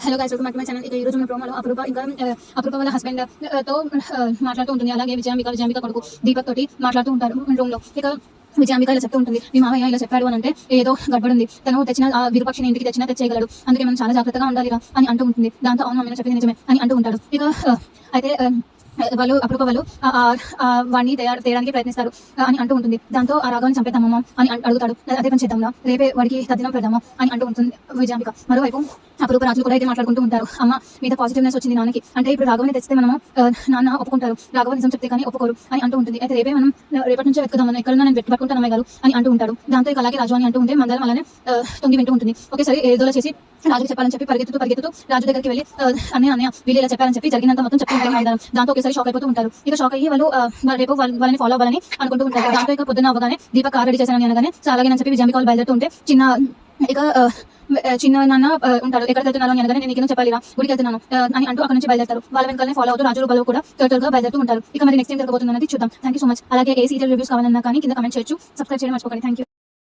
Hello guys, welcome back to my channel. ఈ రోజు మన ప్రోమోలో అపరూప ఇంకా అపరూప వాళ్ళ హస్బెండ్ తో మాట్లాడుతూ ఉంటుంది. అలాగే విజయాంబిక కొడుకు దీపక్ తోటి మాట్లాడుతూ ఉంటారు రూమ్ లో. ఇక విజయాంబిక ఇలా చెప్తూ ఉంటుంది, మీ మామయ్య ఇలా చెప్పాడు అని అంటే ఏదో గడబడింది, తను తెచ్చిన ఆ విరూపాక్షిని ఇంటికి తెచ్చేయగలడు, అందుకే మనం చాలా జాగ్రత్తగా ఉండాలిగా అని అంటూ ఉంటుంది. దాంతో అవును మమ్మీ చెప్పింది నిజమే అని అంటూ ఉంటాడు. ఇక అయితే వాళ్ళు అపరూప వాళ్ళు వాడిని తేయడానికి ప్రయత్నిస్తారు అని అంటూ ఉంటుంది. దాంతో ఆ రాఘవాన్ని చంపేద్దామమ్మా అని అడుగుతాడు. అదే పని చేద్దాంలా, రేపే వాడికి తద్దినం పెడదామా అని అంటూ ఉంటుంది విజయాంబిక. మరోవైపు అపరూప రాజులు కూడా అయితే మాట్లాడుకుంటూ ఉంటారు. అమ్మ మీద పాజిటివ్నెస్ వచ్చింది నాన్నకి, అంటే ఇప్పుడు రాఘవాన్ని తెచ్చితే మనము నాన్న ఒప్పుకుంటారు, రాఘవ నిజం చెప్తే కానీ ఒప్పుకోరు అని అంటూ ఉంటుంది. అయితే రేపే మనం రేపటి నుంచే వెతుకుదామని ఎక్కడన్నా నేను పట్టుకుంటాను అమ్మాయి గారు అని అంటూ ఉంటాడు. దాంతో ఇక అలాగే రాజు అని అంటూ ఉంటే మందరం అలానే తొంగి వింటూ ఉంటుంది. ఒకేసారి ఏదోలా చేసి రాజుకి చెప్పాలని చెప్పి పరిగెత్తుతూ రాజు దగ్గరికి వెళ్ళి అన్నయ్య వీళ్ళు ఇలా చెప్పాలని చెప్పి జరిగినంత మొత్తం చెప్తూ ఉంటారు అందరం. దాంతో ఒకేసారి షాక్ అయిపోతూ ఉంటారు. ఇక షాక్ అయ్యి వాళ్ళు రేపు వాళ్ళని ఫాలో అవ్వాలని అనుకుంటూ ఉంటారు. దాంతో ఇక పొద్దున్న అవ్వగానే దీపక్ కార్ రెడీ చేశానని అనగానే అలాగే అని చెప్పి విజయాంబిక వాళ్ళు బయలుదేరుతూ ఉంటే చిన్న నాన్న ఉంటారు. ఎక్కడికి వెళ్తున్నాను అని అనగానే నేను నీకు చెప్పాలి, గుడికి వెళ్తున్నాను అని అంటూ అక్కడ నుంచి బయలుదేరుతారు. వాళ్ళ వెనకాలనే ఫాలో అవుతూ రాజు బలవు కూడా త్వరగా బయలుదేరుతూ ఉంటారు. ఇక మరి నెక్స్ట్ ఏం జరగబోతుందని చూద్దాం. Thank you so much. అలాగే ఏ సీరియల్ రివ్యూస్ కావాలన్నా కానీ కింద కమెంట్ చేయొచ్చు. సబ్స్క్రైబ్ చేయడం మర్చిపోకండి. Thank you.